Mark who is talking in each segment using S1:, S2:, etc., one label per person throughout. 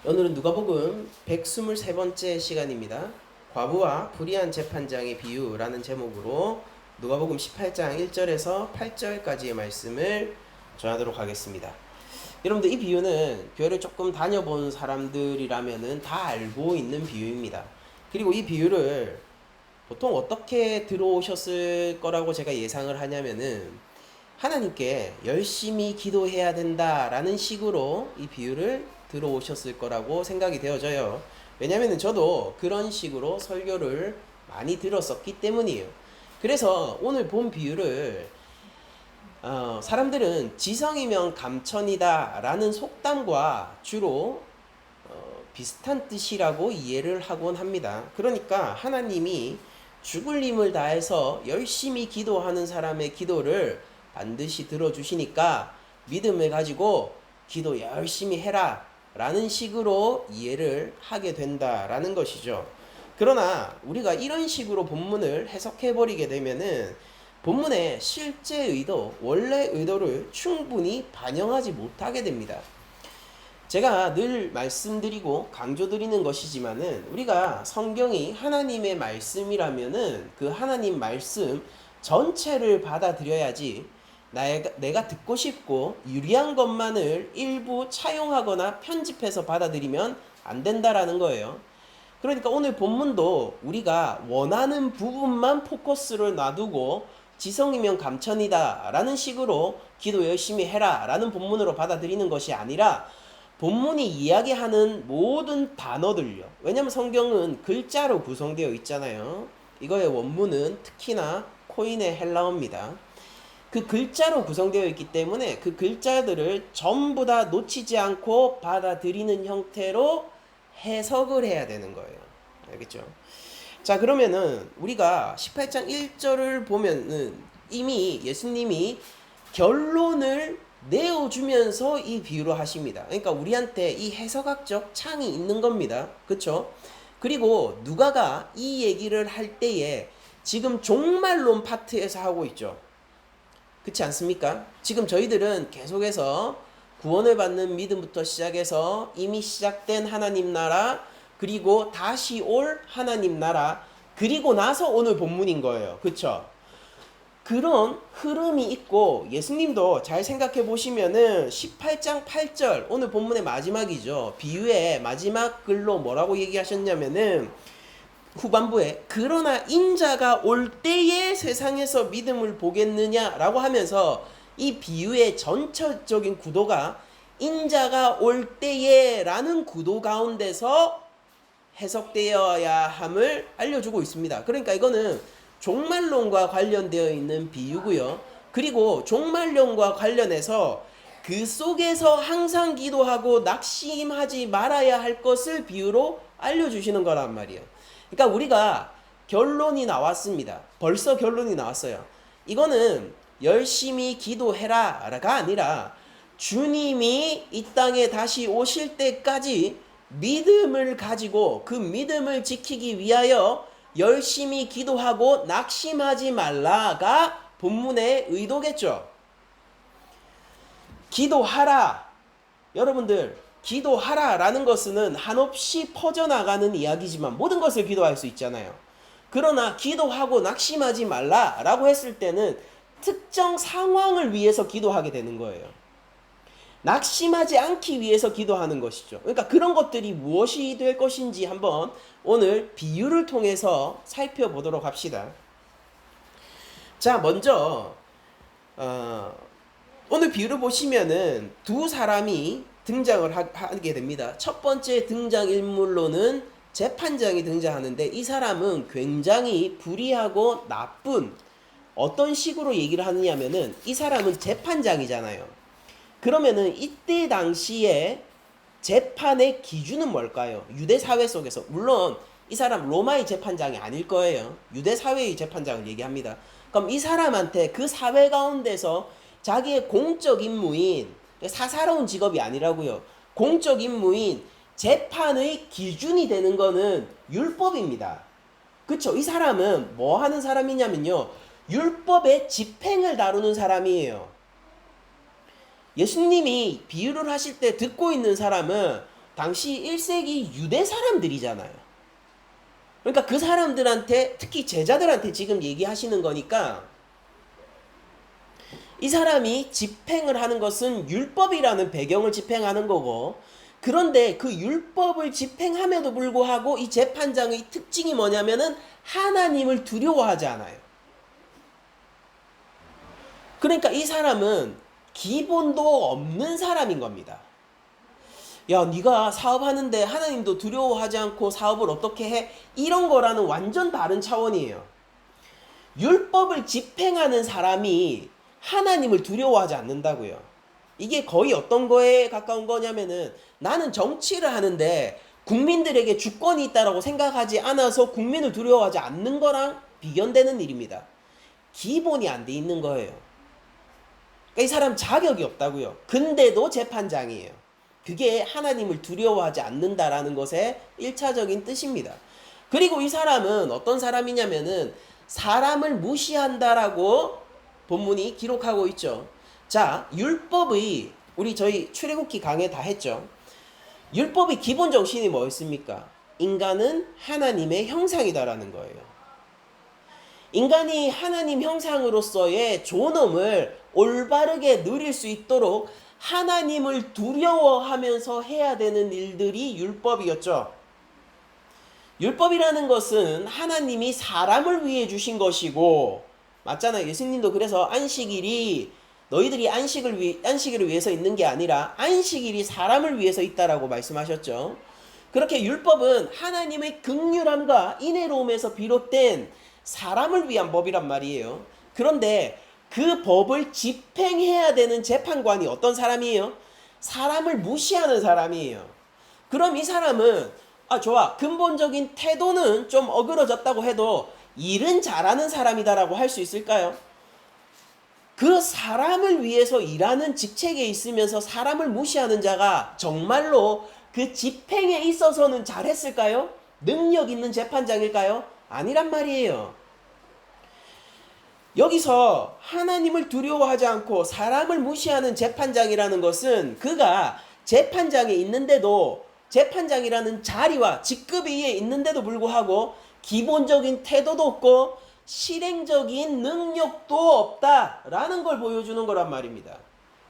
S1: 오늘은 누가복음 123번째 시간입니다. 과부와 불의한 재판장의 비유라는 제목으로 누가복음 18장 1절에서 8절까지의 말씀을 전하도록 하겠습니다. 여러분들, 이 비유는 교회를 조금 다녀본 사람들이라면 다 알고 있는 비유입니다. 그리고 이 비유를 보통 어떻게 들어오셨을 거라고 제가 예상을 하냐면은 하나님께 열심히 기도해야 된다라는 식으로 이 비유를 들어오셨을 거라고 생각이 되어져요. 왜냐면은 저도 그런 식으로 설교를 많이 들었었기 때문이에요. 그래서 오늘 본 비유를 사람들은 지성이면 감천이다 라는 속담과 주로 비슷한 뜻이라고 이해를 하곤 합니다. 그러니까 하나님이 죽을 힘을 다해서 열심히 기도하는 사람의 기도를 반드시 들어주시니까 믿음을 가지고 기도 열심히 해라 라는 식으로 이해를 하게 된다라는 것이죠. 그러나 우리가 이런 식으로 본문을 해석해 버리게 되면은 본문의 실제 의도, 원래 의도를 충분히 반영하지 못하게 됩니다. 제가 늘 말씀드리고 강조드리는 것이지만은 우리가 성경이 하나님의 말씀이라면은 그 하나님 말씀 전체를 받아들여야지 내가 듣고 싶고 유리한 것만을 일부 차용하거나 편집해서 받아들이면 안 된다라는 거예요. 그러니까 오늘 본문도 우리가 원하는 부분만 포커스를 놔두고 지성이면 감천이다 라는 식으로 기도 열심히 해라 라는 본문으로 받아들이는 것이 아니라 본문이 이야기하는 모든 단어들요. 왜냐하면 성경은 글자로 구성되어 있잖아요. 이거의 원문은 특히나 코인의 헬라어입니다. 그 글자로 구성되어 있기 때문에 그 글자들을 전부 다 놓치지 않고 받아들이는 형태로 해석을 해야 되는 거예요. 알겠죠? 자, 그러면은 우리가 18장 1절을 보면은 이미 예수님이 결론을 내어주면서 이 비유를 하십니다. 그러니까 우리한테 이 해석학적 창이 있는 겁니다. 그쵸? 그리고 누가가 이 얘기를 할 때에 지금 종말론 파트에서 하고 있죠. 그렇지 않습니까? 지금 저희들은 계속해서 구원을 받는 믿음부터 시작해서 이미 시작된 하나님 나라, 그리고 다시 올 하나님 나라, 그리고 나서 오늘 본문인 거예요. 그쵸? 그런 흐름이 있고 예수님도 잘 생각해 보시면은 18장 8절 오늘 본문의 마지막이죠. 비유의 마지막 글로 뭐라고 얘기하셨냐면은 후반부에 그러나 인자가 올 때에 세상에서 믿음을 보겠느냐라고 하면서 이 비유의 전체적인 구도가 인자가 올 때에 라는 구도 가운데서 해석되어야 함을 알려주고 있습니다. 그러니까 이거는 종말론과 관련되어 있는 비유고요. 그리고 종말론과 관련해서 그 속에서 항상 기도하고 낙심하지 말아야 할 것을 비유로 알려주시는 거란 말이에요. 그러니까 우리가 결론이 나왔습니다. 벌써 결론이 나왔어요. 이거는 열심히 기도해라가 아니라 주님이 이 땅에 다시 오실 때까지 믿음을 가지고 그 믿음을 지키기 위하여 열심히 기도하고 낙심하지 말라가 본문의 의도겠죠. 기도하라. 여러분들, 기도하라라는 것은 한없이 퍼져나가는 이야기지만 모든 것을 기도할 수 있잖아요. 그러나 기도하고 낙심하지 말라라고 했을 때는 특정 상황을 위해서 기도하게 되는 거예요. 낙심하지 않기 위해서 기도하는 것이죠. 그러니까 그런 것들이 무엇이 될 것인지 한번 오늘 비유를 통해서 살펴보도록 합시다. 자, 먼저 오늘 비유를 보시면은 두 사람이 등장을 하게 됩니다. 첫 번째 등장인물로는 재판장이 등장하는데 이 사람은 굉장히 불의하고 나쁜, 어떤 식으로 얘기를 하느냐면은 이 사람은 재판장이잖아요. 그러면은 이때 당시에 재판의 기준은 뭘까요? 유대 사회 속에서, 물론 이 사람 로마의 재판장이 아닐 거예요. 유대 사회의 재판장을 얘기합니다. 그럼 이 사람한테 그 사회 가운데서 자기의 공적 임무인, 사사로운 직업이 아니라고요, 공적 임무인 재판의 기준이 되는 거는 율법입니다. 그쵸? 이 사람은 뭐 하는 사람이냐면요, 율법의 집행을 다루는 사람이에요. 예수님이 비유를 하실 때 듣고 있는 사람은 당시 1세기 유대 사람들이잖아요. 그러니까 그 사람들한테, 특히 제자들한테 지금 얘기하시는 거니까 이 사람이 집행을 하는 것은 율법이라는 배경을 집행하는 거고, 그런데 그 율법을 집행함에도 불구하고 이 재판장의 특징이 뭐냐면은 하나님을 두려워하지 않아요. 그러니까 이 사람은 기본도 없는 사람인 겁니다. 야, 네가 사업하는데 하나님도 두려워하지 않고 사업을 어떻게 해? 이런 거라는 완전 다른 차원이에요. 율법을 집행하는 사람이 하나님을 두려워하지 않는다고요. 이게 거의 어떤 거에 가까운 거냐면은 나는 정치를 하는데 국민들에게 주권이 있다라고 생각하지 않아서 국민을 두려워하지 않는 거랑 비견되는 일입니다. 기본이 안 돼 있는 거예요. 그러니까 이 사람 자격이 없다고요. 근데도 재판장이에요. 그게 하나님을 두려워하지 않는다라는 것의 1차적인 뜻입니다. 그리고 이 사람은 어떤 사람이냐면은 사람을 무시한다라고 본문이 기록하고 있죠. 자, 율법의, 우리 저희 출애굽기 강의 다 했죠. 율법의 기본 정신이 뭐였습니까? 인간은 하나님의 형상이다라는 거예요. 인간이 하나님 형상으로서의 존엄을 올바르게 누릴 수 있도록 하나님을 두려워하면서 해야 되는 일들이 율법이었죠. 율법이라는 것은 하나님이 사람을 위해 주신 것이고, 맞잖아요. 예수님도 그래서 안식일이 너희들이 안식일을 위해서 있는 게 아니라 안식일이 사람을 위해서 있다라고 말씀하셨죠. 그렇게 율법은 하나님의 긍휼함과 인애로움에서 비롯된 사람을 위한 법이란 말이에요. 그런데 그 법을 집행해야 되는 재판관이 어떤 사람이에요? 사람을 무시하는 사람이에요. 그럼 이 사람은 좋아, 근본적인 태도는 좀 어그러졌다고 해도 일은 잘하는 사람이다라고 할 수 있을까요? 그 사람을 위해서 일하는 직책에 있으면서 사람을 무시하는 자가 정말로 그 집행에 있어서는 잘했을까요? 능력 있는 재판장일까요? 아니란 말이에요. 여기서 하나님을 두려워하지 않고 사람을 무시하는 재판장이라는 것은 그가 재판장에 있는데도, 재판장이라는 자리와 직급 위에 있는데도 불구하고 기본적인 태도도 없고 실행적인 능력도 없다라는 걸 보여주는 거란 말입니다.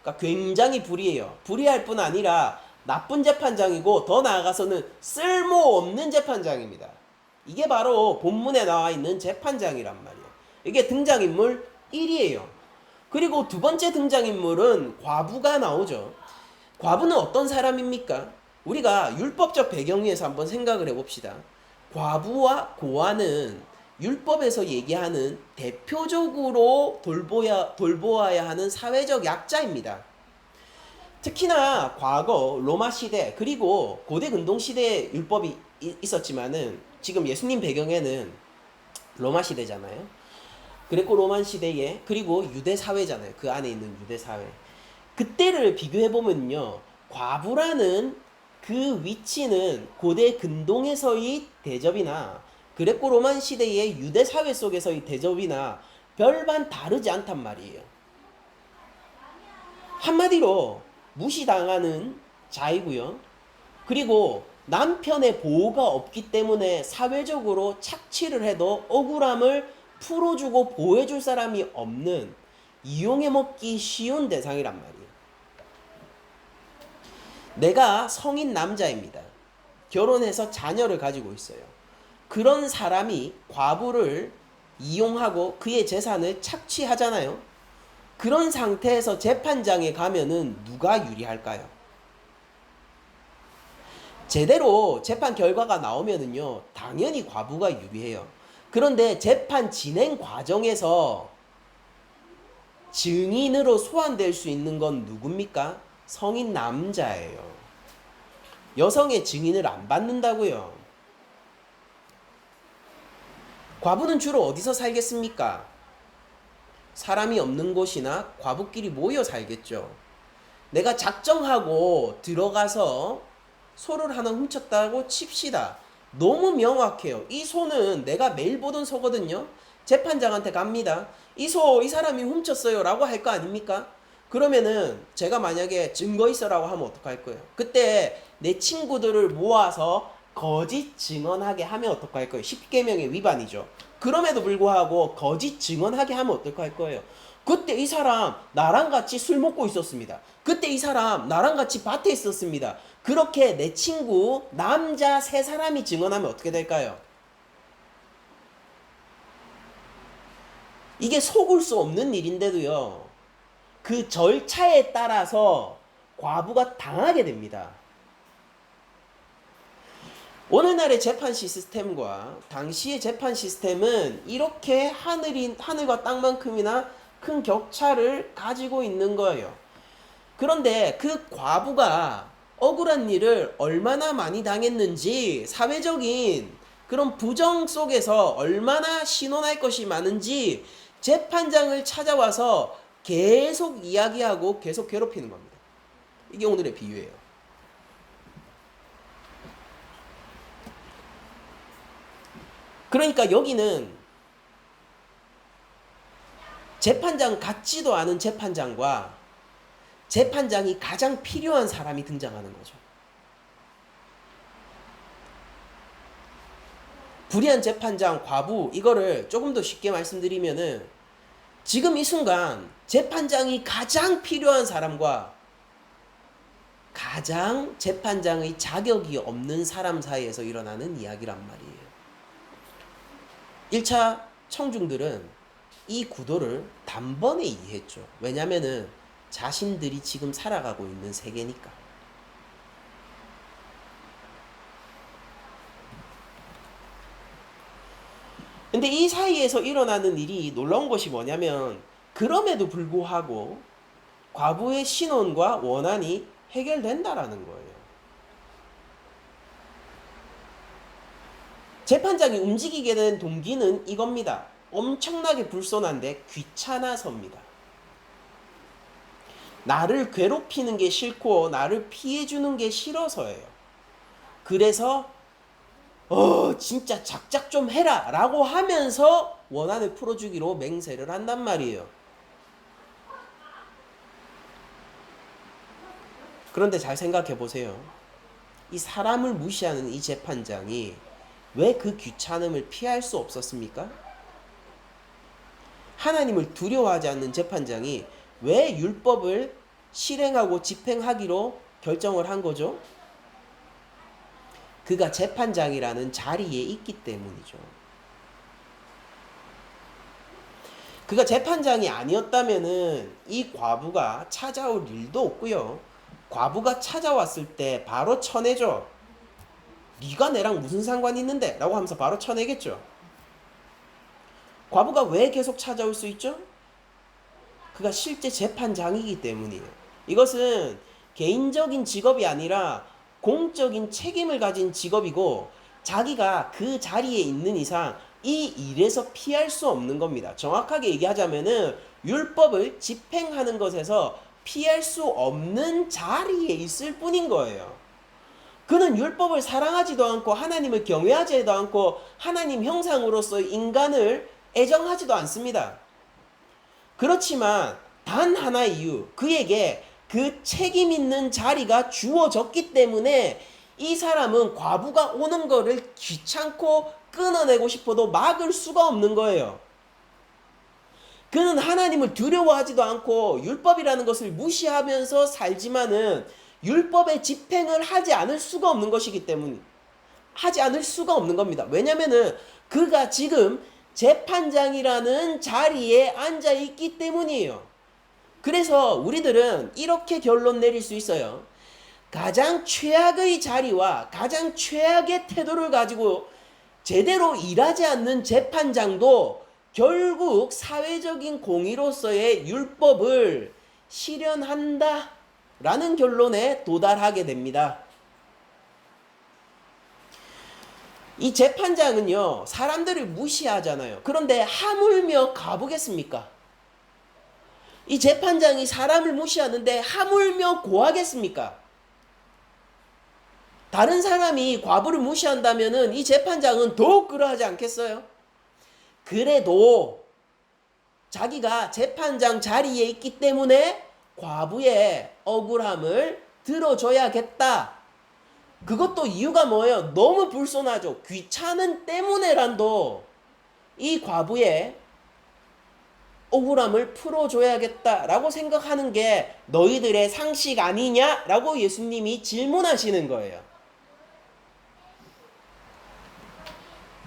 S1: 그러니까 굉장히 불의해요. 불의할 뿐 아니라 나쁜 재판장이고, 더 나아가서는 쓸모없는 재판장입니다. 이게 바로 본문에 나와 있는 재판장이란 말이에요. 이게 등장인물 1이에요. 그리고 두 번째 등장인물은 과부가 나오죠. 과부는 어떤 사람입니까? 우리가 율법적 배경 위에서 한번 생각을 해봅시다. 과부와 고아는 율법에서 얘기하는 대표적으로 돌보아야 하는 사회적 약자입니다. 특히나 과거 로마 시대, 그리고 고대 근동 시대에 율법이 있었지만은 지금 예수님 배경에는 로마 시대잖아요. 그레코 로만 시대에, 그리고 유대 사회잖아요. 그 안에 있는 유대 사회. 그때를 비교해 보면요, 과부라는 그 위치는 고대 근동에서의 대접이나 그레코 로만 시대의 유대 사회 속에서의 대접이나 별반 다르지 않단 말이에요. 한마디로 무시당하는 자이고요. 그리고 남편의 보호가 없기 때문에 사회적으로 착취를 해도 억울함을 풀어주고 보호해줄 사람이 없는, 이용해 먹기 쉬운 대상이란 말이에요. 내가 성인 남자입니다. 결혼해서 자녀를 가지고 있어요. 그런 사람이 과부를 이용하고 그의 재산을 착취하잖아요. 그런 상태에서 재판장에 가면은 누가 유리할까요? 제대로 재판 결과가 나오면은요, 당연히 과부가 유리해요. 그런데 재판 진행 과정에서 증인으로 소환될 수 있는 건 누굽니까? 성인 남자예요. 여성의 증인을 안 받는다고요. 과부는 주로 어디서 살겠습니까? 사람이 없는 곳이나 과부끼리 모여 살겠죠. 내가 작정하고 들어가서 소를 하나 훔쳤다고 칩시다. 너무 명확해요. 이 소는 내가 매일 보던 소거든요. 재판장한테 갑니다. 이 소, 이 사람이 훔쳤어요 라고 할 거 아닙니까? 그러면은 제가 만약에 증거 있어라고 하면 어떡할 거예요? 그때 내 친구들을 모아서 거짓 증언하게 하면 어떡할 거예요? 십계명의 위반이죠. 그럼에도 불구하고 거짓 증언하게 하면 어떡할 거예요? 그때 이 사람 나랑 같이 술 먹고 있었습니다. 그때 이 사람 나랑 같이 밭에 있었습니다. 그렇게 내 친구 남자 세 사람이 증언하면 어떻게 될까요? 이게 속을 수 없는 일인데도요. 그 절차에 따라서 과부가 당하게 됩니다. 오늘날의 재판 시스템과 당시의 재판 시스템은 이렇게 하늘과 땅만큼이나 큰 격차를 가지고 있는 거예요. 그런데 그 과부가 억울한 일을 얼마나 많이 당했는지, 사회적인 그런 부정 속에서 얼마나 신원할 것이 많은지 재판장을 찾아와서 계속 이야기하고 계속 괴롭히는 겁니다. 이게 오늘의 비유예요. 그러니까 여기는 재판장 같지도 않은 재판장과 재판장이 가장 필요한 사람이 등장하는 거죠. 불의한 재판장, 과부, 이거를 조금 더 쉽게 말씀드리면은 지금 이 순간 재판장이 가장 필요한 사람과 가장 재판장의 자격이 없는 사람 사이에서 일어나는 이야기란 말이에요. 1차 청중들은 이 구도를 단번에 이해했죠. 왜냐면은 자신들이 지금 살아가고 있는 세계니까. 근데 이 사이에서 일어나는 일이 놀라운 것이 뭐냐면 그럼에도 불구하고 과부의 신원과 원한이 해결된다라는 거예요. 재판장이 움직이게 된 동기는 이겁니다. 엄청나게 불손한데 귀찮아서입니다. 나를 괴롭히는 게 싫고 나를 피해주는 게 싫어서예요. 그래서 진짜 작작 좀 해라 라고 하면서 원한을 풀어주기로 맹세를 한단 말이에요. 그런데 잘 생각해 보세요. 이 사람을 무시하는 이 재판장이 왜 그 귀찮음을 피할 수 없었습니까? 하나님을 두려워하지 않는 재판장이 왜 율법을 실행하고 집행하기로 결정을 한 거죠? 그가 재판장이라는 자리에 있기 때문이죠. 그가 재판장이 아니었다면은 이 과부가 찾아올 일도 없고요. 과부가 찾아왔을 때 바로 쳐내죠. 네가 내랑 무슨 상관이 있는데? 라고 하면서 바로 쳐내겠죠. 과부가 왜 계속 찾아올 수 있죠? 그가 실제 재판장이기 때문이에요. 이것은 개인적인 직업이 아니라 공적인 책임을 가진 직업이고 자기가 그 자리에 있는 이상 이 일에서 피할 수 없는 겁니다. 정확하게 얘기하자면은 율법을 집행하는 것에서 피할 수 없는 자리에 있을 뿐인 거예요. 그는 율법을 사랑하지도 않고 하나님을 경외하지도 않고 하나님 형상으로서 인간을 애정하지도 않습니다. 그렇지만 단 하나의 이유, 그에게 그 책임 있는 자리가 주어졌기 때문에 이 사람은 과부가 오는 거를 귀찮고 끊어내고 싶어도 막을 수가 없는 거예요. 그는 하나님을 두려워하지도 않고 율법이라는 것을 무시하면서 살지만은 율법의 집행을 하지 않을 수가 없는 것이기 때문에 하지 않을 수가 없는 겁니다. 왜냐면은 그가 지금 재판장이라는 자리에 앉아 있기 때문이에요. 그래서 우리들은 이렇게 결론 내릴 수 있어요. 가장 최악의 자리와 가장 최악의 태도를 가지고 제대로 일하지 않는 재판장도 결국 사회적인 공의로서의 율법을 실현한다 라는 결론에 도달하게 됩니다. 이 재판장은요, 사람들을 무시하잖아요. 그런데 하물며 가보겠습니까? 이 재판장이 사람을 무시하는데 하물며 고하겠습니까? 다른 사람이 과부를 무시한다면은 이 재판장은 더욱 그러하지 않겠어요? 그래도 자기가 재판장 자리에 있기 때문에 과부의 억울함을 들어줘야겠다. 그것도 이유가 뭐예요? 너무 불손하죠. 귀찮은 때문에라도 이 과부의 억울함을 풀어줘야겠다라고 생각하는 게 너희들의 상식 아니냐라고 예수님이 질문하시는 거예요.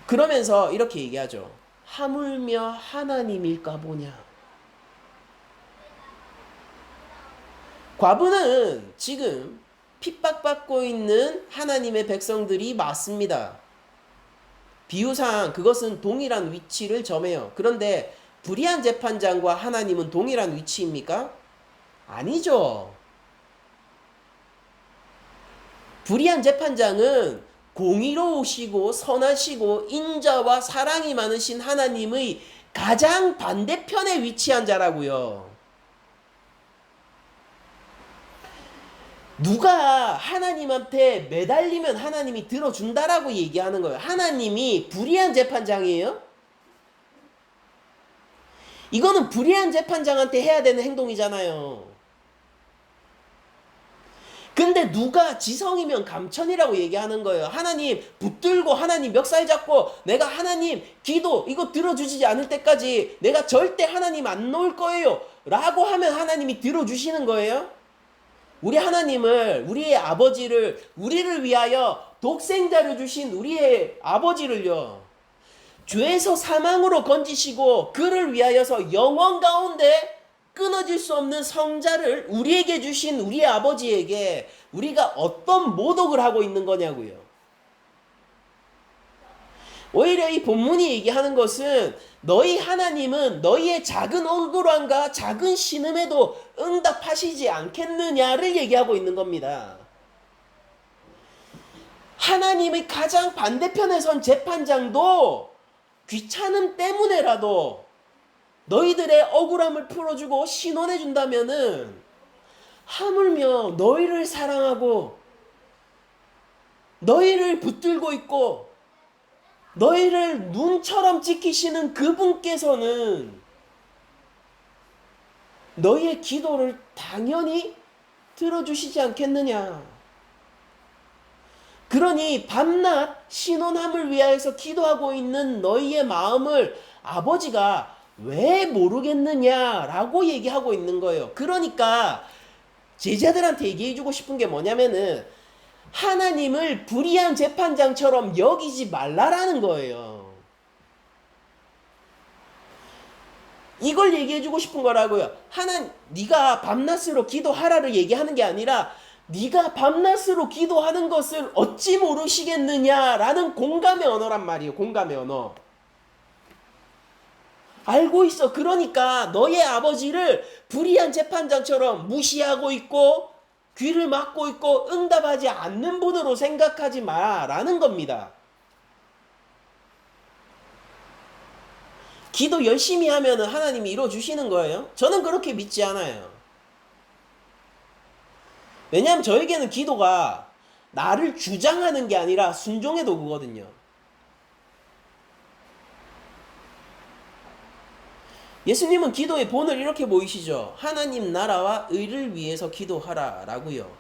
S1: 그러면서 이렇게 얘기하죠. 하물며 하나님일까 보냐. 과부는 지금 핍박받고 있는 하나님의 백성들이 맞습니다. 비유상 그것은 동일한 위치를 점해요. 그런데 불의한 재판장과 하나님은 동일한 위치입니까? 아니죠. 불의한 재판장은 공의로우시고 선하시고 인자와 사랑이 많으신 하나님의 가장 반대편에 위치한 자라고요. 누가 하나님한테 매달리면 하나님이 들어준다라고 얘기하는 거예요. 하나님이 불의한 재판장이에요? 이거는 불의한 재판장한테 해야 되는 행동이잖아요. 근데 누가 지성이면 감천이라고 얘기하는 거예요. 하나님 붙들고 하나님 멱살 잡고 내가 하나님 기도 이거 들어주시지 않을 때까지 내가 절대 하나님 안 놓을 거예요 라고 하면 하나님이 들어주시는 거예요. 우리 하나님을, 우리의 아버지를, 우리를 위하여 독생자를 주신 우리의 아버지를요, 죄에서 사망으로 건지시고 그를 위하여서 영원 가운데 끊어질 수 없는 성자를 우리에게 주신 우리의 아버지에게 우리가 어떤 모독을 하고 있는 거냐고요. 오히려 이 본문이 얘기하는 것은 너희 하나님은 너희의 작은 억울함과 작은 신음에도 응답하시지 않겠느냐를 얘기하고 있는 겁니다. 하나님의 가장 반대편에 선 재판장도 귀찮음 때문에라도 너희들의 억울함을 풀어주고 신원해준다면은 하물며 너희를 사랑하고 너희를 붙들고 있고 너희를 눈처럼 지키시는 그분께서는 너희의 기도를 당연히 들어주시지 않겠느냐. 그러니 밤낮 신원함을 위하여서 기도하고 있는 너희의 마음을 아버지가 왜 모르겠느냐라고 얘기하고 있는 거예요. 그러니까 제자들한테 얘기해주고 싶은 게 뭐냐면은 하나님을 불의한 재판장처럼 여기지 말라라는 거예요. 이걸 얘기해주고 싶은 거라고요. 네가 밤낮으로 기도하라를 얘기하는 게 아니라 네가 밤낮으로 기도하는 것을 어찌 모르시겠느냐라는 공감의 언어란 말이에요. 공감의 언어. 알고 있어. 그러니까 너의 아버지를 불의한 재판장처럼 무시하고 있고 귀를 막고 있고 응답하지 않는 분으로 생각하지 마라는 겁니다. 기도 열심히 하면 하나님이 이루어주시는 거예요? 저는 그렇게 믿지 않아요. 왜냐하면 저에게는 기도가 나를 주장하는 게 아니라 순종의 도구거든요. 예수님은 기도의 본을 이렇게 보이시죠. 하나님 나라와 의를 위해서 기도하라 라고요.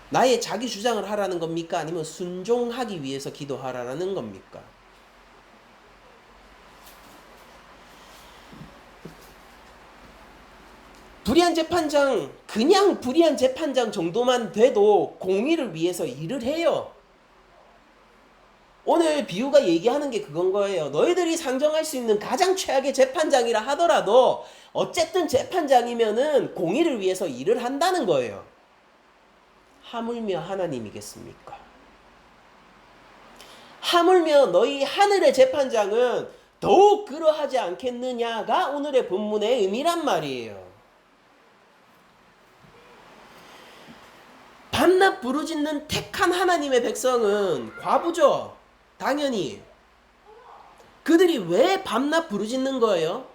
S1: 나의 자기 주장을 하라는 겁니까? 아니면 순종하기 위해서 기도하라는 겁니까? 불의한 재판장, 그냥 불의한 재판장 정도만 돼도 공의를 위해서 일을 해요. 오늘 비유가 얘기하는 게 그건 거예요. 너희들이 상정할 수 있는 가장 최악의 재판장이라 하더라도 어쨌든 재판장이면은 공의를 위해서 일을 한다는 거예요. 하물며 하나님이겠습니까? 하물며 너희 하늘의 재판장은 더욱 그러하지 않겠느냐가 오늘의 본문의 의미란 말이에요. 밤낮 부르짖는 택한 하나님의 백성은 과부죠. 당연히. 그들이 왜 밤낮 부르짖는 거예요?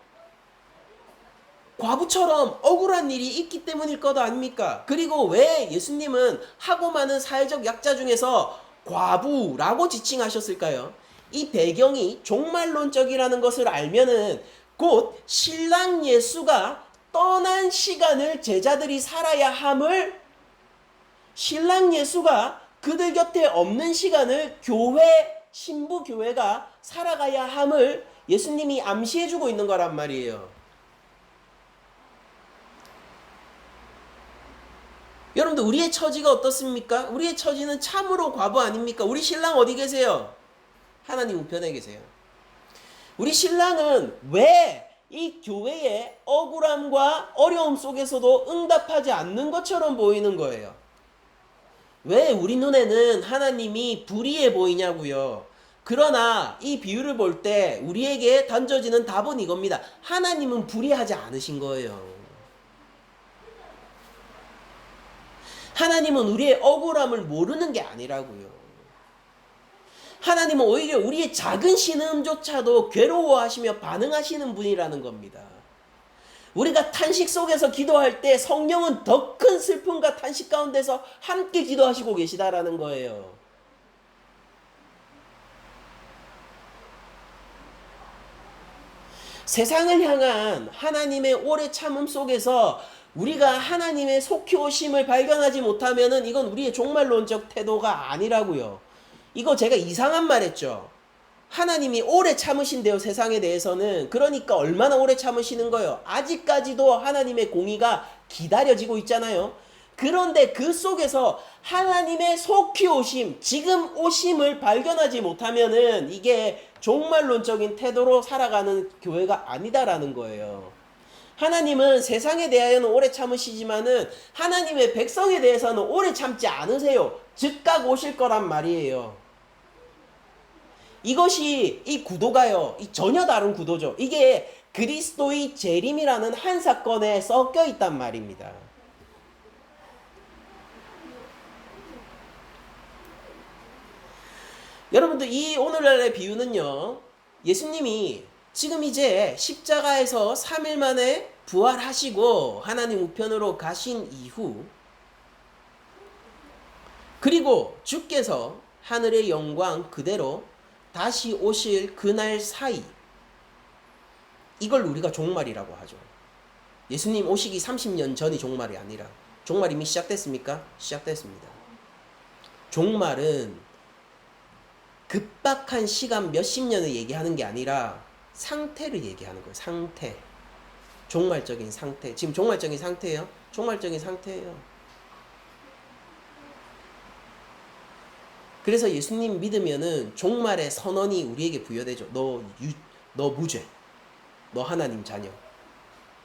S1: 과부처럼 억울한 일이 있기 때문일 것 아닙니까? 그리고 왜 예수님은 하고 많은 사회적 약자 중에서 과부라고 지칭하셨을까요? 이 배경이 종말론적이라는 것을 알면은 곧 신랑 예수가 떠난 시간을 제자들이 살아야 함을, 신랑 예수가 그들 곁에 없는 시간을 신부 교회가 살아가야 함을 예수님이 암시해주고 있는 거란 말이에요. 여러분들, 우리의 처지가 어떻습니까? 우리의 처지는 참으로 과부 아닙니까? 우리 신랑 어디 계세요? 하나님 우편에 계세요. 우리 신랑은 왜 이 교회의 억울함과 어려움 속에서도 응답하지 않는 것처럼 보이는 거예요? 왜 우리 눈에는 하나님이 불의해 보이냐고요? 그러나 이 비유를 볼 때 우리에게 던져지는 답은 이겁니다. 하나님은 불의하지 않으신 거예요. 하나님은 우리의 억울함을 모르는 게 아니라고요. 하나님은 오히려 우리의 작은 신음조차도 괴로워하시며 반응하시는 분이라는 겁니다. 우리가 탄식 속에서 기도할 때 성령은 더 큰 슬픔과 탄식 가운데서 함께 기도하시고 계시다라는 거예요. 세상을 향한 하나님의 오래 참음 속에서 우리가 하나님의 속히 오심을 발견하지 못하면은 이건 우리의 종말론적 태도가 아니라고요. 이거 제가 이상한 말 했죠. 하나님이 오래 참으신대요, 세상에 대해서는. 그러니까 얼마나 오래 참으시는 거예요? 아직까지도 하나님의 공의가 기다려지고 있잖아요. 그런데 그 속에서 하나님의 속히 오심, 지금 오심을 발견하지 못하면은 이게 종말론적인 태도로 살아가는 교회가 아니다라는 거예요. 하나님은 세상에 대하여는 오래 참으시지만은 하나님의 백성에 대해서는 오래 참지 않으세요. 즉각 오실 거란 말이에요. 이것이 이 구도가요, 이 전혀 다른 구도죠. 이게 그리스도의 재림이라는 한 사건에 섞여 있단 말입니다. 여러분들, 이 오늘날의 비유는요, 예수님이 지금 이제 십자가에서 3일 만에 부활하시고 하나님 우편으로 가신 이후, 그리고 주께서 하늘의 영광 그대로 다시 오실 그날 사이, 이걸 우리가 종말이라고 하죠. 예수님 오시기 30년 전이 종말이 아니라, 종말 이미 시작됐습니까? 시작됐습니다. 종말은 급박한 시간 몇십 년을 얘기하는 게 아니라 상태를 얘기하는 거예요. 상태. 종말적인 상태. 지금 종말적인 상태예요? 종말적인 상태예요. 그래서 예수님 믿으면은 종말의 선언이 우리에게 부여되죠. 너 무죄. 너 하나님 자녀.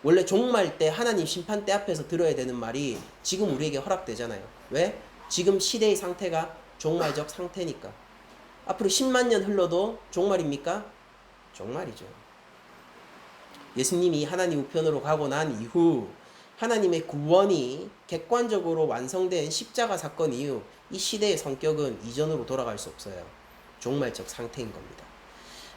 S1: 원래 종말 때, 하나님 심판 때 앞에서 들어야 되는 말이 지금 우리에게 허락되잖아요. 왜? 지금 시대의 상태가 종말적 상태니까. 앞으로 10만 년 흘러도 종말입니까? 종말이죠. 예수님이 하나님 우편으로 가고 난 이후 하나님의 구원이 객관적으로 완성된 십자가 사건 이후 이 시대의 성격은 이전으로 돌아갈 수 없어요. 종말적 상태인 겁니다.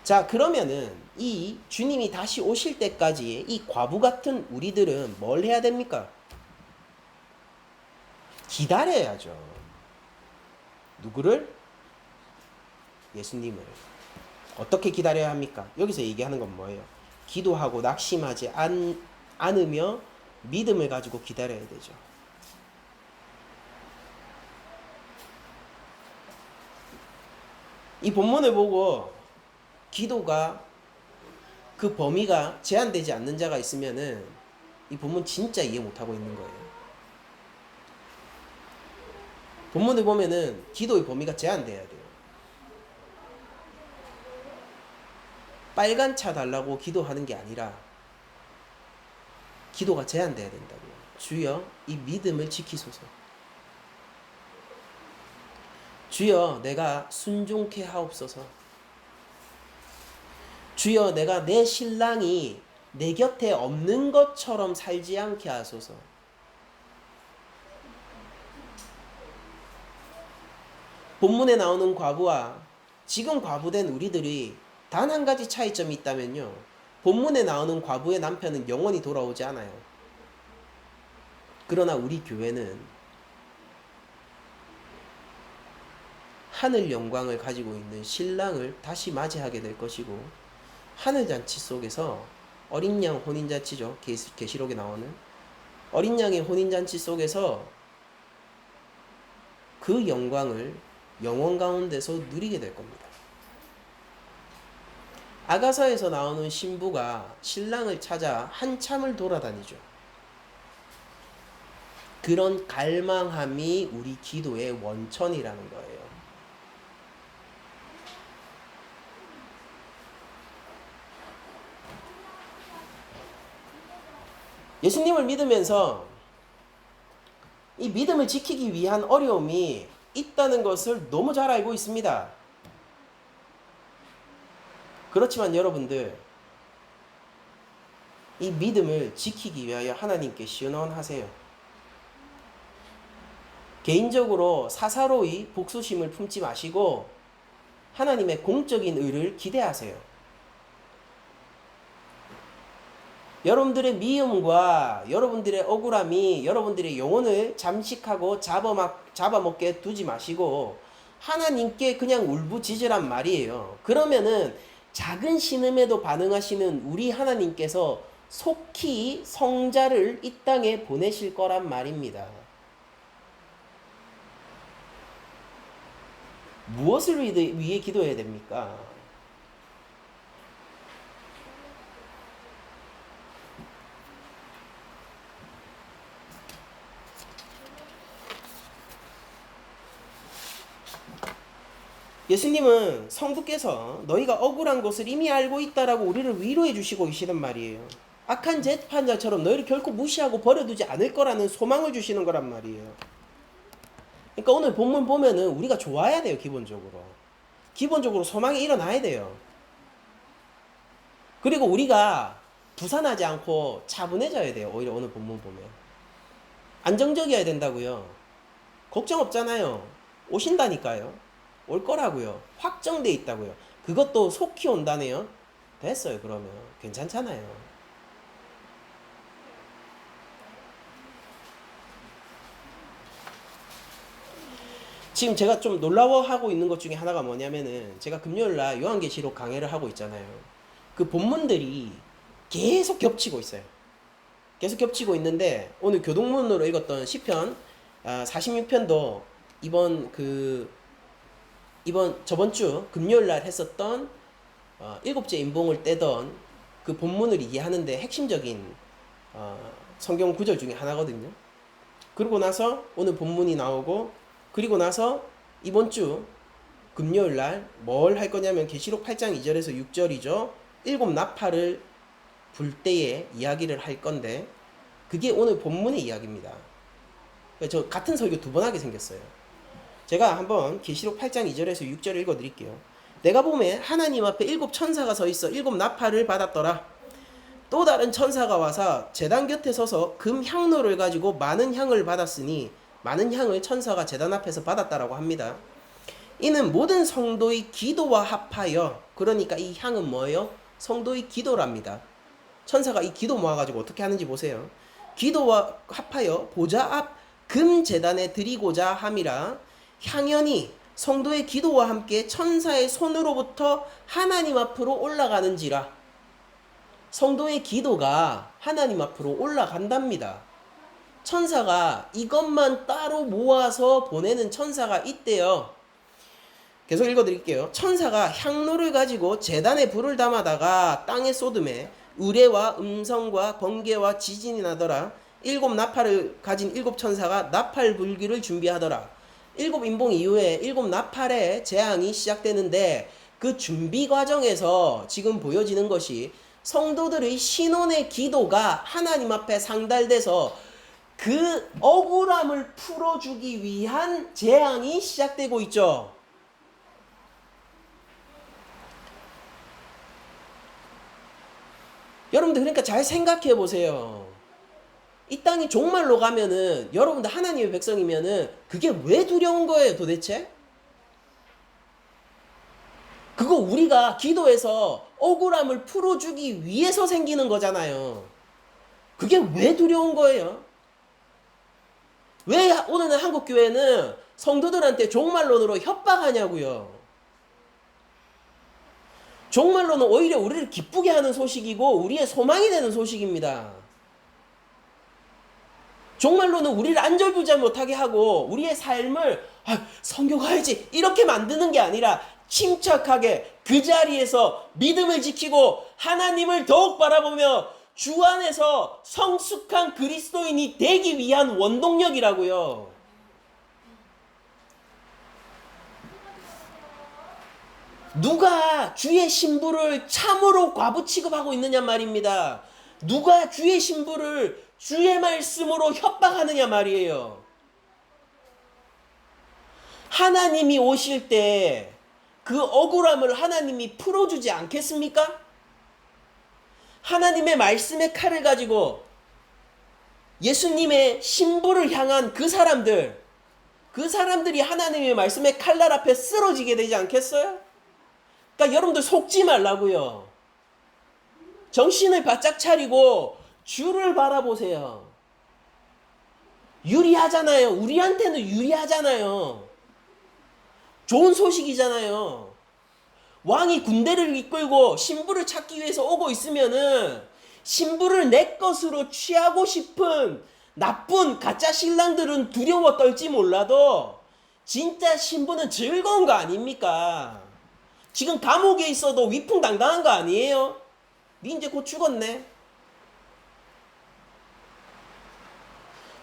S1: 자, 그러면은 이 주님이 다시 오실 때까지 이 과부 같은 우리들은 뭘 해야 됩니까? 기다려야죠. 누구를? 예수님을. 어떻게 기다려야 합니까? 여기서 얘기하는 건 뭐예요? 기도하고 낙심하지 않으며 믿음을 가지고 기다려야 되죠. 이 본문을 보고 기도가 그 범위가 제한되지 않는 자가 있으면은 이 본문 진짜 이해 못하고 있는 거예요. 본문을 보면은 기도의 범위가 제한돼야 돼요. 빨간 차 달라고 기도하는 게 아니라 기도가 제한돼야 된다고요. 주여, 이 믿음을 지키소서. 주여, 내가 순종케 하옵소서. 주여, 내가 내 신랑이 내 곁에 없는 것처럼 살지 않게 하소서. 본문에 나오는 과부와 지금 과부된 우리들이 단 한 가지 차이점이 있다면요, 본문에 나오는 과부의 남편은 영원히 돌아오지 않아요. 그러나 우리 교회는 하늘 영광을 가지고 있는 신랑을 다시 맞이하게 될 것이고, 하늘잔치 속에서 어린 양 혼인잔치죠. 계시록에 나오는 어린 양의 혼인잔치 속에서 그 영광을 영원 가운데서 누리게 될 겁니다. 아가서에서 나오는 신부가 신랑을 찾아 한참을 돌아다니죠. 그런 갈망함이 우리 기도의 원천이라는 거예요. 예수님을 믿으면서 이 믿음을 지키기 위한 어려움이 있다는 것을 너무 잘 알고 있습니다. 그렇지만 여러분들, 이 믿음을 지키기 위하여 하나님께 신원하세요. 개인적으로 사사로이 복수심을 품지 마시고 하나님의 공적인 의를 기대하세요. 여러분들의 미움과 여러분들의 억울함이 여러분들의 영혼을 잠식하고 잡아먹게 두지 마시고 하나님께 그냥 울부짖으란 말이에요. 그러면은 작은 신음에도 반응하시는 우리 하나님께서 속히 성자를 이 땅에 보내실 거란 말입니다. 무엇을 위해 기도해야 됩니까? 예수님은 성부께서 너희가 억울한 것을 이미 알고 있다라고 우리를 위로해 주시고 계시단 말이에요. 악한 재판자처럼 너희를 결코 무시하고 버려두지 않을 거라는 소망을 주시는 거란 말이에요. 그러니까 오늘 본문 보면은 우리가 좋아야 돼요. 기본적으로 소망이 일어나야 돼요. 그리고 우리가 부산하지 않고 차분해져야 돼요. 오히려 오늘 본문 보면 안정적이어야 된다고요. 걱정 없잖아요. 오신다니까요. 올 거라고요. 확정돼 있다고요. 그것도 속히 온다네요. 됐어요. 그러면 괜찮잖아요. 지금 제가 좀 놀라워하고 있는 것 중에 하나가 뭐냐면은 제가 금요일날 요한계시록 강해를 하고 있잖아요. 그 본문들이 계속 겹치고 있어요. 계속 겹치고 있는데 오늘 교동문으로 읽었던 시편 46편도 저번 주 금요일 날 했었던 일곱째 인봉을 떼던 그 본문을 이해하는데 핵심적인 성경 구절 중에 하나거든요. 그리고 나서 오늘 본문이 나오고 그리고 나서 이번 주 금요일 날 뭘 할 거냐면 계시록 8장 2절에서 6절이죠. 일곱 나팔을 불 때의 이야기를 할 건데 그게 오늘 본문의 이야기입니다. 저 같은 설교 두 번 하게 생겼어요. 제가 한번 계시록 8장 2절에서 6절을 읽어드릴게요. 내가 보매 하나님 앞에 일곱 천사가 서 있어 일곱 나팔을 받았더라. 또 다른 천사가 와서 제단 곁에 서서 금 향로를 가지고 많은 향을 받았으니 많은 향을 천사가 제단 앞에서 받았다라고 합니다. 이는 모든 성도의 기도와 합하여, 그러니까 이 향은 뭐예요? 성도의 기도랍니다. 천사가 이 기도 모아가지고 어떻게 하는지 보세요. 기도와 합하여 보좌 앞 금제단에 드리고자 함이라. 향연이 성도의 기도와 함께 천사의 손으로부터 하나님 앞으로 올라가는지라. 성도의 기도가 하나님 앞으로 올라간답니다. 천사가 이것만 따로 모아서 보내는 천사가 있대요. 계속 읽어드릴게요. 천사가 향로를 가지고 제단에 불을 담아다가 땅에 쏟음에 우레와 음성과 번개와 지진이 나더라. 일곱 나팔을 가진 일곱 천사가 나팔 불기를 준비하더라. 일곱 인봉 이후에 일곱 나팔의 재앙이 시작되는데 그 준비 과정에서 지금 보여지는 것이 성도들의 신혼의 기도가 하나님 앞에 상달돼서 그 억울함을 풀어주기 위한 재앙이 시작되고 있죠. 여러분들 그러니까 잘 생각해 보세요. 이 땅이 종말로 가면은 여러분들 하나님의 백성이면은 그게 왜 두려운 거예요 도대체? 그거 우리가 기도해서 억울함을 풀어주기 위해서 생기는 거잖아요. 그게 왜 두려운 거예요? 왜 오늘은 한국교회는 성도들한테 종말론으로 협박하냐고요. 종말론은 오히려 우리를 기쁘게 하는 소식이고 우리의 소망이 되는 소식입니다. 종말론은 우리를 안절부절 못하게 하고 우리의 삶을 성교 가야지 이렇게 만드는 게 아니라 침착하게 그 자리에서 믿음을 지키고 하나님을 더욱 바라보며 주 안에서 성숙한 그리스도인이 되기 위한 원동력이라고요. 누가 주의 신부를 참으로 과부 취급하고 있느냐 말입니다. 누가 주의 신부를 주의 말씀으로 협박하느냐 말이에요. 하나님이 오실 때 그 억울함을 하나님이 풀어주지 않겠습니까? 하나님의 말씀의 칼을 가지고 예수님의 신부를 향한 그 사람들이 하나님의 말씀의 칼날 앞에 쓰러지게 되지 않겠어요? 그러니까 여러분들 속지 말라고요. 정신을 바짝 차리고 주를 바라보세요. 유리하잖아요. 우리한테는 유리하잖아요. 좋은 소식이잖아요. 왕이 군대를 이끌고 신부를 찾기 위해서 오고 있으면은 신부를 내 것으로 취하고 싶은 나쁜 가짜 신랑들은 두려워 떨지 몰라도 진짜 신부는 즐거운 거 아닙니까? 지금 감옥에 있어도 위풍당당한 거 아니에요? 니 이제 곧 죽었네.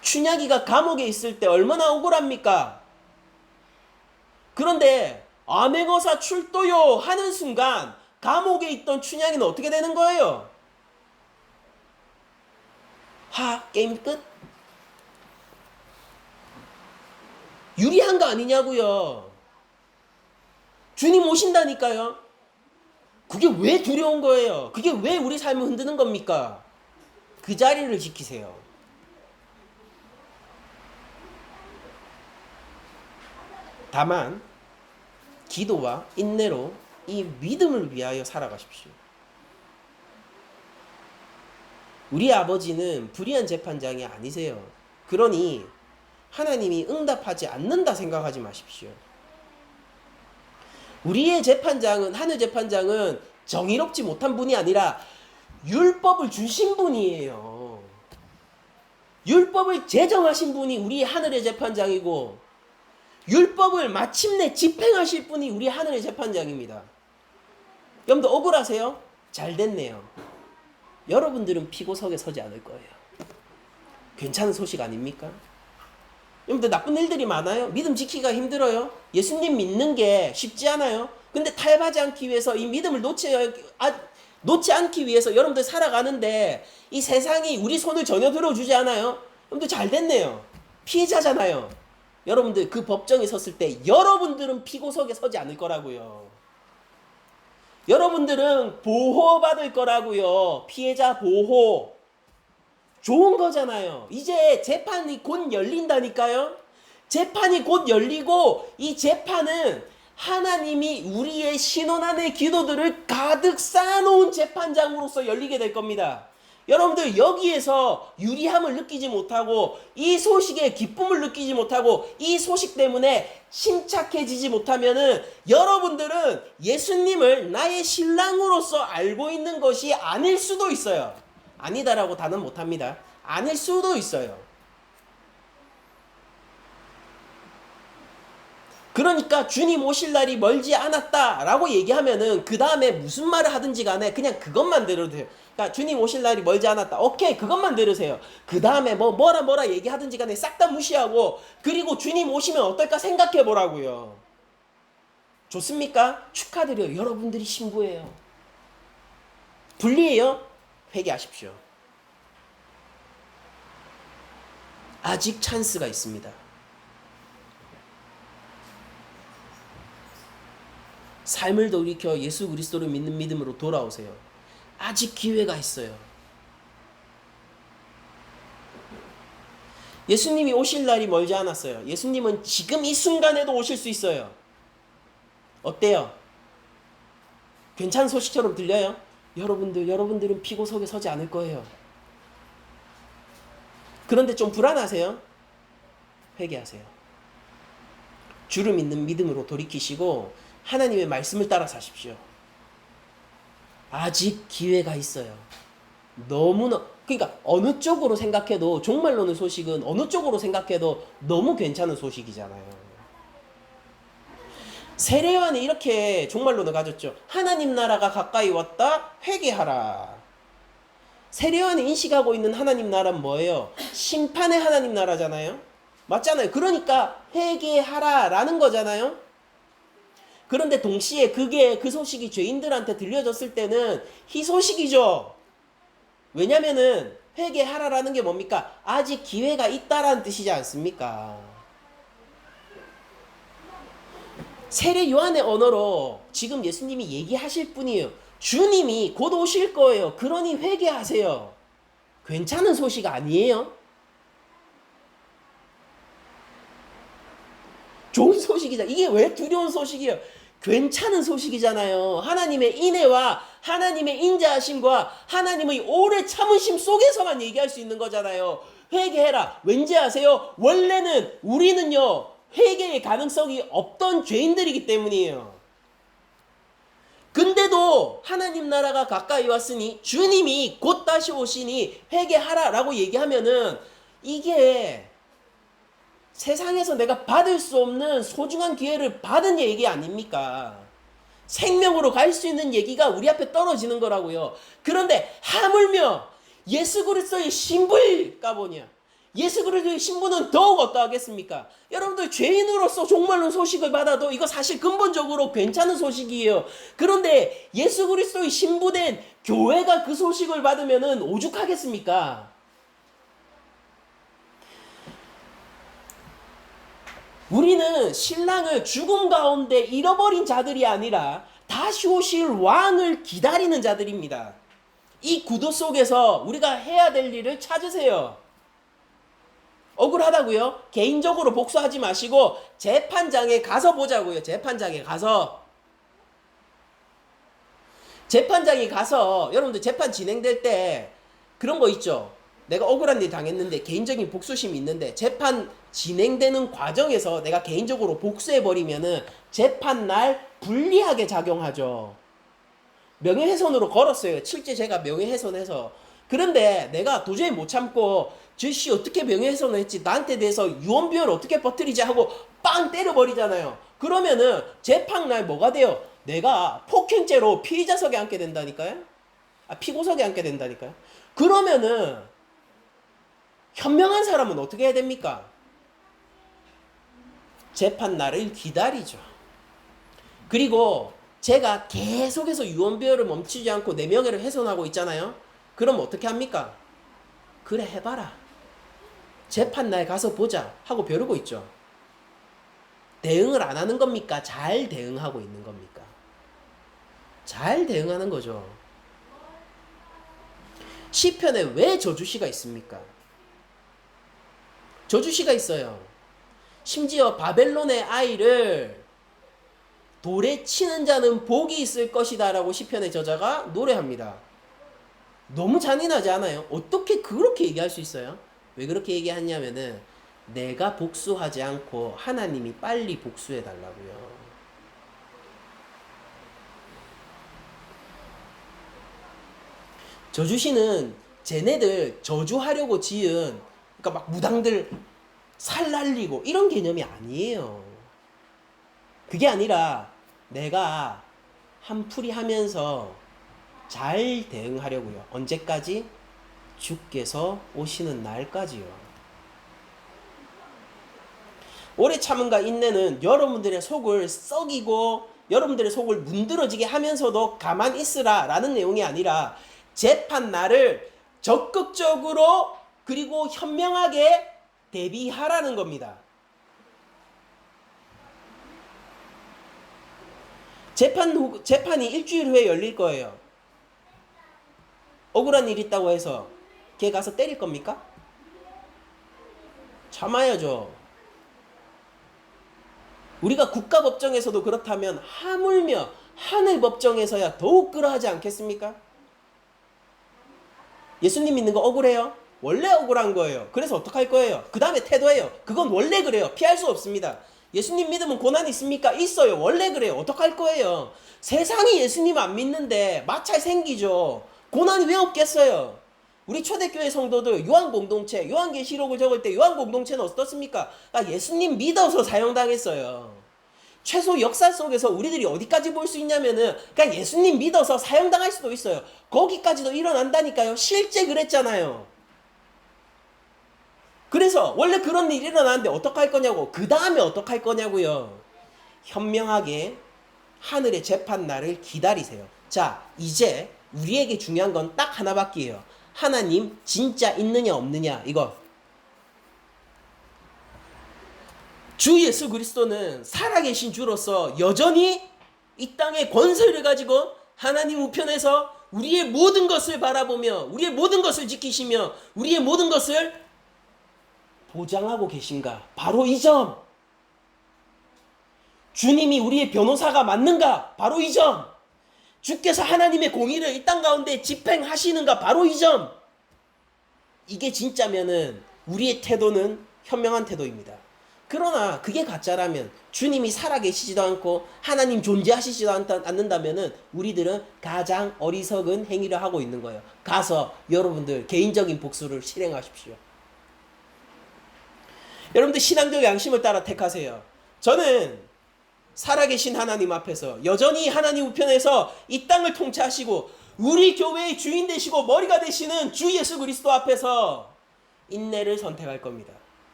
S1: 춘향이가 감옥에 있을 때 얼마나 억울합니까? 그런데 암행어사 출도요 하는 순간 감옥에 있던 춘향이는 어떻게 되는 거예요? 게임 끝? 유리한 거 아니냐고요. 주님 오신다니까요. 그게 왜 두려운 거예요? 그게 왜 우리 삶을 흔드는 겁니까? 그 자리를 지키세요. 다만 기도와 인내로 이 믿음을 위하여 살아가십시오. 우리 아버지는 불의한 재판장이 아니세요. 그러니 하나님이 응답하지 않는다 생각하지 마십시오. 우리의 재판장은, 하늘 재판장은 정의롭지 못한 분이 아니라 율법을 주신 분이에요. 율법을 제정하신 분이 우리 하늘의 재판장이고 율법을 마침내 집행하실 분이 우리 하늘의 재판장입니다. 여러분들 억울하세요? 잘 됐네요. 여러분들은 피고석에 서지 않을 거예요. 괜찮은 소식 아닙니까? 여러분들 나쁜 일들이 많아요. 믿음 지키기가 힘들어요. 예수님 믿는 게 쉽지 않아요. 근데 타협하지 않기 위해서 이 믿음을 놓지 않기 위해서 여러분들 살아가는데 이 세상이 우리 손을 전혀 들어주지 않아요. 여러분들 잘 됐네요. 피해자잖아요. 여러분들 그 법정에 섰을 때 여러분들은 피고석에 서지 않을 거라고요. 여러분들은 보호받을 거라고요. 피해자 보호. 좋은 거잖아요. 이제 재판이 곧 열린다니까요. 재판이 곧 열리고 이 재판은 하나님이 우리의 신원안의 기도들을 가득 쌓아놓은 재판장으로서 열리게 될 겁니다. 여러분들 여기에서 유리함을 느끼지 못하고 이 소식에 기쁨을 느끼지 못하고 이 소식 때문에 침착해지지 못하면은 여러분들은 예수님을 나의 신랑으로서 알고 있는 것이 아닐 수도 있어요. 아니다라고 단언 못합니다. 아닐 수도 있어요. 그러니까 주님 오실 날이 멀지 않았다라고 얘기하면은 그 다음에 무슨 말을 하든지 간에 그냥 그것만 들어도 돼요. 그러니까 주님 오실 날이 멀지 않았다. 오케이, 그것만 들으세요. 그 다음에 뭐라 얘기하든지 간에 싹 다 무시하고 그리고 주님 오시면 어떨까 생각해 보라고요. 좋습니까? 축하드려요. 여러분들이 신부예요. 불리해요? 회개하십시오. 아직 찬스가 있습니다. 삶을 돌이켜 예수 그리스도를 믿는 믿음으로 돌아오세요. 아직 기회가 있어요. 예수님이 오실 날이 멀지 않았어요. 예수님은 지금 이 순간에도 오실 수 있어요. 어때요? 괜찮은 소식처럼 들려요? 여러분들은 피고석에 서지 않을 거예요. 그런데 좀 불안하세요? 회개하세요. 주를 믿는 믿음으로 돌이키시고 하나님의 말씀을 따라 사십시오. 아직 기회가 있어요. 너무나 그러니까 어느 쪽으로 생각해도 종말론의 소식은 어느 쪽으로 생각해도 너무 괜찮은 소식이잖아요. 세례요한이 이렇게 종말론을 가졌죠. 하나님 나라가 가까이 왔다. 회개하라. 세례요한이 인식하고 있는 하나님 나라는 뭐예요? 심판의 하나님 나라잖아요. 맞잖아요. 그러니까 회개하라라는 거잖아요. 그런데 동시에 그 소식이 죄인들한테 들려졌을 때는 희소식이죠. 왜냐면은 회개하라라는 게 뭡니까? 아직 기회가 있다라는 뜻이지 않습니까? 세례 요한의 언어로 지금 예수님이 얘기하실 분이에요. 주님이 곧 오실 거예요. 그러니 회개하세요. 괜찮은 소식 아니에요? 좋은 소식이다. 이게 왜 두려운 소식이에요? 괜찮은 소식이잖아요. 하나님의 인애와 하나님의 인자하심과 하나님의 오래 참으심 속에서만 얘기할 수 있는 거잖아요. 회개해라. 왠지 아세요? 원래는 우리는요, 회개의 가능성이 없던 죄인들이기 때문이에요. 근데도 하나님 나라가 가까이 왔으니 주님이 곧 다시 오시니 회개하라라고 얘기하면은 이게 세상에서 내가 받을 수 없는 소중한 기회를 받은 얘기 아닙니까? 생명으로 갈 수 있는 얘기가 우리 앞에 떨어지는 거라고요. 그런데 하물며 예수 그리스도의 신부일까 보냐. 예수 그리스도의 신부는 더욱 어떠하겠습니까? 여러분들 죄인으로서 종말론 소식을 받아도 이거 사실 근본적으로 괜찮은 소식이에요. 그런데 예수 그리스도의 신부된 교회가 그 소식을 받으면은 오죽하겠습니까? 우리는 신랑을 죽음 가운데 잃어버린 자들이 아니라 다시 오실 왕을 기다리는 자들입니다. 이 구도 속에서 우리가 해야 될 일을 찾으세요. 억울하다고요? 개인적으로 복수하지 마시고 재판장에 가서 보자고요. 재판장에 가서 여러분들 재판 진행될 때 그런 거 있죠. 내가 억울한 일 당했는데 개인적인 복수심이 있는데 재판 진행되는 과정에서 내가 개인적으로 복수해버리면은 재판날 불리하게 작용하죠. 명예훼손으로 걸었어요. 실제 제가 명예훼손해서. 그런데 내가 도저히 못 참고 저씨 어떻게 명예훼손을 했지? 나한테 대해서 유언비어를 어떻게 퍼뜨리지? 하고 빵 때려버리잖아요. 그러면은 재판날 뭐가 돼요? 내가 폭행죄로 피의자석에 앉게 된다니까요? 피고석에 앉게 된다니까요? 그러면은 현명한 사람은 어떻게 해야 됩니까? 재판날을 기다리죠. 그리고 제가 계속해서 유언비어를 멈추지 않고 내 명예를 훼손하고 있잖아요. 그럼 어떻게 합니까? 그래 해봐라. 재판날 가서 보자 하고 벼르고 있죠. 대응을 안 하는 겁니까? 잘 대응하고 있는 겁니까? 잘 대응하는 거죠. 시편에 왜 저주시가 있습니까? 저주시가 있어요. 심지어 바벨론의 아이를 돌에 치는 자는 복이 있을 것이다 라고 시편의 저자가 노래합니다. 너무 잔인하지 않아요? 어떻게 그렇게 얘기할 수 있어요? 왜 그렇게 얘기하냐면은 내가 복수하지 않고 하나님이 빨리 복수해 달라고요. 저주시는 쟤네들 저주하려고 지은 그러니까 막 무당들 살 날리고 이런 개념이 아니에요. 그게 아니라 내가 한풀이 하면서 잘 대응하려고요. 언제까지? 주께서 오시는 날까지요. 오래 참음과 인내는 여러분들의 속을 썩이고 여러분들의 속을 문드러지게 하면서도 가만히 있으라 라는 내용이 아니라 재판 날을 적극적으로 그리고 현명하게 대비하라는 겁니다. 재판이 일주일 후에 열릴 거예요. 억울한 일 있다고 해서 걔 가서 때릴 겁니까? 참아야죠. 우리가 국가법정에서도 그렇다면 하물며 하늘법정에서야 더욱 그러하지 않겠습니까? 예수님 믿는 거 억울해요? 원래 억울한 거예요. 그래서 어떡할 거예요? 그 다음에 태도해요. 그건 원래 그래요. 피할 수 없습니다. 예수님 믿으면 고난 있습니까? 있어요. 원래 그래요. 어떡할 거예요? 세상이 예수님 안 믿는데 마찰 생기죠. 고난이 왜 없겠어요? 우리 초대교회 성도들 요한공동체, 요한계시록을 적을 때 요한공동체는 어떻습니까? 예수님 믿어서 사형당했어요. 최소 역사 속에서 우리들이 어디까지 볼 수 있냐면은 예수님 믿어서 사형당할 수도 있어요. 거기까지도 일어난다니까요. 실제 그랬잖아요. 그래서 원래 그런 일이 일어나는데 어떡할 거냐고. 그 다음에 어떡할 거냐고요. 현명하게 하늘의 재판날을 기다리세요. 자, 이제 우리에게 중요한 건 딱 하나밖에요. 하나님 진짜 있느냐 없느냐 이거. 주 예수 그리스도는 살아계신 주로서 여전히 이 땅의 권세를 가지고 하나님 우편에서 우리의 모든 것을 바라보며 우리의 모든 것을 지키시며 우리의 모든 것을 보장하고 계신가? 바로 이 점. 주님이 우리의 변호사가 맞는가? 바로 이 점. 주께서 하나님의 공의를 이 땅 가운데 집행하시는가? 바로 이 점. 이게 진짜면은 우리의 태도는 현명한 태도입니다. 그러나 그게 가짜라면 주님이 살아계시지도 않고 하나님 존재하시지도 않는다면은 우리들은 가장 어리석은 행위를 하고 있는 거예요. 가서 여러분들 개인적인 복수를 실행하십시오. 여러분들 신앙적 양심을 따라 택하세요. 저는 살아계신 하나님 앞에서 여전히 하나님 우편에서 이 땅을 통치하시고 우리 교회의 주인 되시고 머리가 되시는 주 예수 그리스도 앞에서 인내를 선택할 겁니다.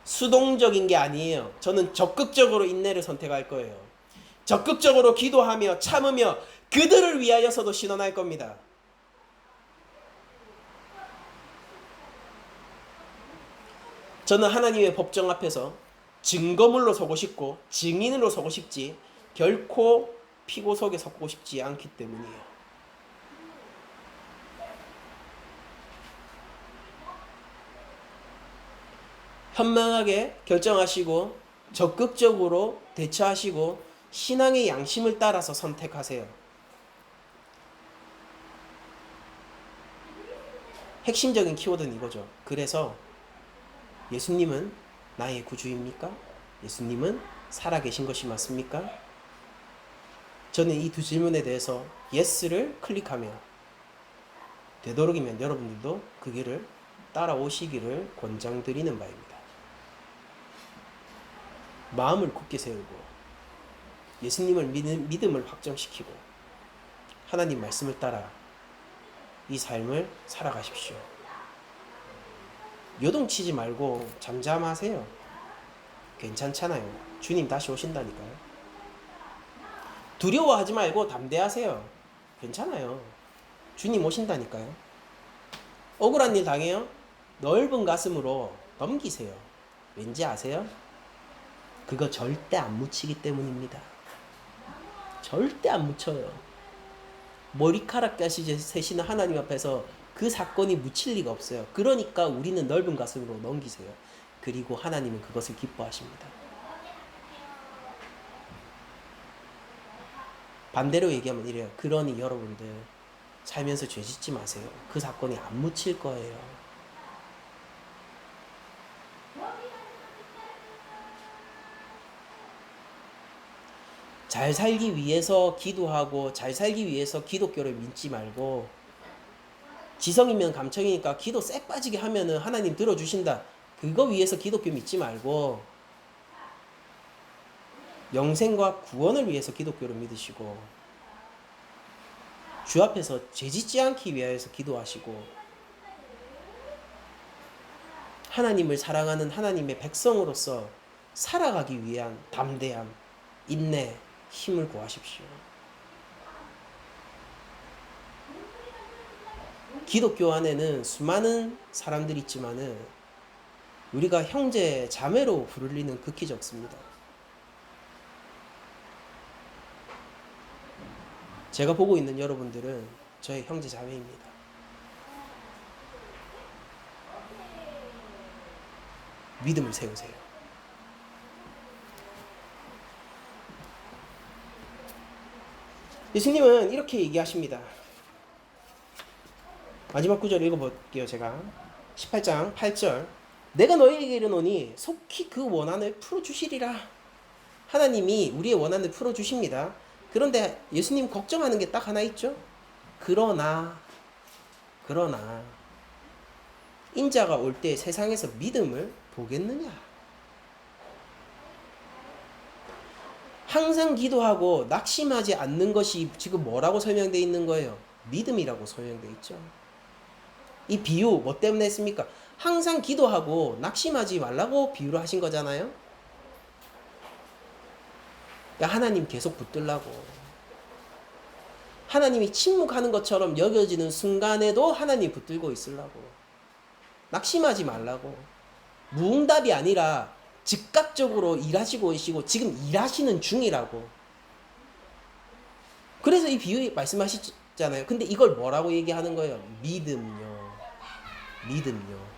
S1: 수동적인 게 아니에요. 저는 적극적으로 인내를 선택할 거예요. 적극적으로 기도하며 참으며 그들을 위하여서도 신원할 겁니다. 저는 하나님의 법정 앞에서 증거물로 서고 싶고 증인으로 서고 싶지 결코 피고 속에 서고 싶지 않기 때문이에요. 현명하게 결정하시고 적극적으로 대처하시고 신앙의 양심을 따라서 선택하세요. 핵심적인 키워드는 이거죠. 그래서 예수님은 나의 구주입니까? 예수님은 살아계신 것이 맞습니까? 저는 이 두 질문에 대해서 예스를 클릭하며 되도록이면 여러분들도 그 길을 따라오시기를 권장드리는 바입니다. 마음을 굳게 세우고 예수님을 믿음을 확정시키고 하나님 말씀을 따라 이 삶을 살아가십시오. 요동치지 말고 잠잠하세요. 괜찮잖아요. 주님 다시 오신다니까요. 두려워하지 말고 담대하세요. 괜찮아요. 주님 오신다니까요. 억울한 일 당해요? 넓은 가슴으로 넘기세요. 왠지 아세요? 그거 절대 안 묻히기 때문입니다. 절대 안 묻혀요. 머리카락까지 세시는 하나님 앞에서 그 사건이 묻힐 리가 없어요. 그러니까 우리는 넓은 가슴으로 넘기세요. 그리고 하나님은 그것을 기뻐하십니다. 반대로 얘기하면 이래요. 그러니 여러분들 살면서 죄 짓지 마세요. 그 사건이 안 묻힐 거예요. 잘 살기 위해서 기도하고 잘 살기 위해서 기독교를 믿지 말고 지성이면 감청이니까 기도 쎄 빠지게 하면은 하나님 들어주신다. 그거 위해서 기독교 믿지 말고 영생과 구원을 위해서 기독교를 믿으시고 주 앞에서 죄 짓지 않기 위하여서 기도하시고 하나님을 사랑하는 하나님의 백성으로서 살아가기 위한 담대함, 인내, 힘을 구하십시오. 기독교 안에는 수많은 사람들이 있지만은 우리가 형제, 자매로 부를 리는 극히 적습니다. 제가 보고 있는 여러분들은 저의 형제, 자매입니다. 믿음을 세우세요. 예수님은 이렇게 얘기하십니다. 마지막 구절 읽어볼게요. 제가 18장 8절 내가 너희에게 이르노니 속히 그 원한을 풀어주시리라. 하나님이 우리의 원한을 풀어주십니다. 그런데 예수님 걱정하는 게 딱 하나 있죠. 그러나 인자가 올 때 세상에서 믿음을 보겠느냐. 항상 기도하고 낙심하지 않는 것이 지금 뭐라고 설명되어 있는 거예요? 믿음이라고 설명되어 있죠. 이 비유 뭐 때문에 했습니까? 항상 기도하고 낙심하지 말라고 비유를 하신 거잖아요. 하나님 계속 붙들라고. 하나님이 침묵하는 것처럼 여겨지는 순간에도 하나님 붙들고 있으려고. 낙심하지 말라고. 무응답이 아니라 즉각적으로 일하시고 계시고 지금 일하시는 중이라고. 그래서 이 비유 말씀하시잖아요. 근데 이걸 뭐라고 얘기하는 거예요? 믿음요. 믿음요.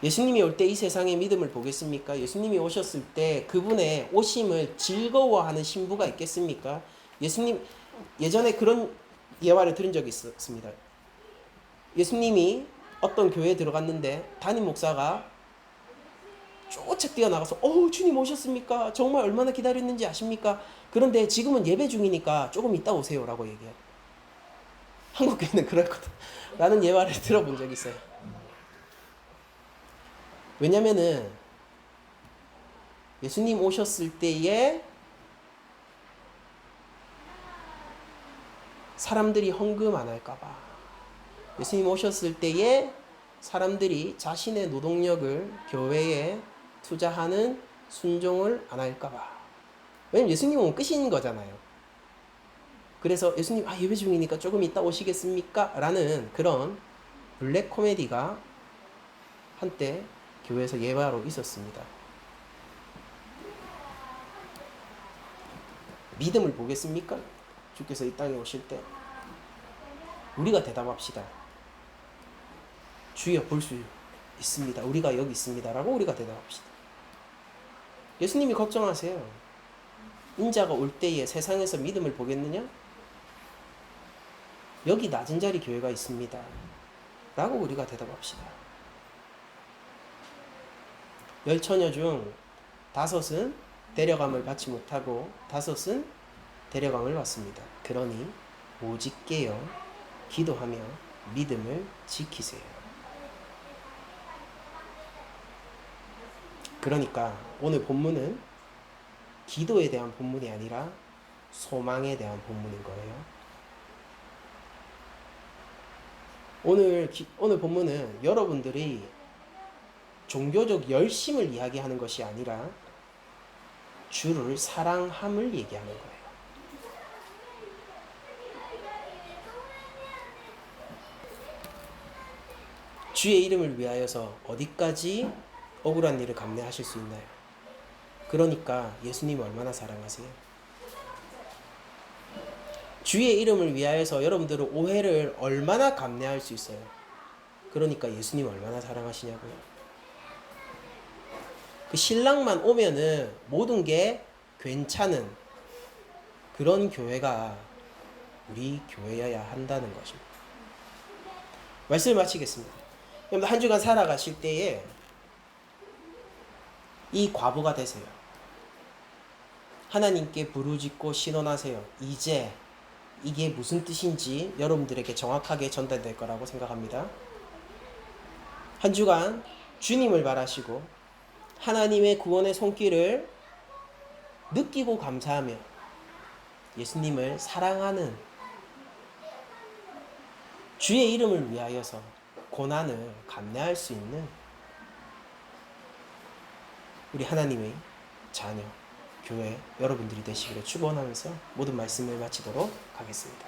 S1: 예수님이 올 때 이 세상의 믿음을 보겠습니까? 예수님이 오셨을 때 그분의 오심을 즐거워하는 신부가 있겠습니까? 예수님 예전에 그런 예화를 들은 적이 있었습니다. 예수님이 어떤 교회에 들어갔는데 담임 목사가 쫓아 뛰어나가서 주님 오셨습니까? 정말 얼마나 기다렸는지 아십니까? 그런데 지금은 예배 중이니까 조금 이따 오세요 라고 얘기해요. 한국 교회는 그렇거든 라는 예화를 들어본 적이 있어요. 왜냐면은 예수님 오셨을 때에 사람들이 헌금 안 할까봐, 예수님 오셨을 때에 사람들이 자신의 노동력을 교회에 투자하는 순종을 안 할까봐. 왜냐면 예수님 오면 끝인 거잖아요. 그래서 예수님 예배 중이니까 조금 이따 오시겠습니까? 라는 그런 블랙 코미디가 한때 교회에서 예화로 있었습니다. 믿음을 보겠습니까? 주께서 이 땅에 오실 때 우리가 대답합시다. 주여 볼 수 있습니다. 우리가 여기 있습니다. 라고 우리가 대답합시다. 예수님이 걱정하세요. 인자가 올 때에 세상에서 믿음을 보겠느냐? 여기 낮은 자리 교회가 있습니다. 라고 우리가 대답합시다. 10처녀 중 5은 데려감을 받지 못하고 5은 데려감을 받습니다. 그러니 오직 깨어 기도하며 믿음을 지키세요. 그러니까 오늘 본문은 기도에 대한 본문이 아니라 소망에 대한 본문인 거예요. 오늘 본문은 여러분들이 종교적 열심을 이야기하는 것이 아니라 주를 사랑함을 얘기하는 거예요. 주의 이름을 위하여서 어디까지 억울한 일을 감내하실 수 있나요? 그러니까 예수님을 얼마나 사랑하세요? 주의 이름을 위하여서 여러분들은 오해를 얼마나 감내할 수 있어요? 그러니까 예수님을 얼마나 사랑하시냐고요. 그 신랑만 오면은 모든 게 괜찮은 그런 교회가 우리 교회여야 한다는 것입니다. 말씀을 마치겠습니다. 여러분 한 주간 살아가실 때에 이 과부가 되세요. 하나님께 부르짖고 신원하세요. 이제 이게 무슨 뜻인지 여러분들에게 정확하게 전달될 거라고 생각합니다. 한 주간 주님을 바라시고 하나님의 구원의 손길을 느끼고 감사하며 예수님을 사랑하는 주의 이름을 위하여서 고난을 감내할 수 있는 우리 하나님의 자녀, 교회 여러분들이 되시기를 축원하면서 모든 말씀을 마치도록 하겠습니다.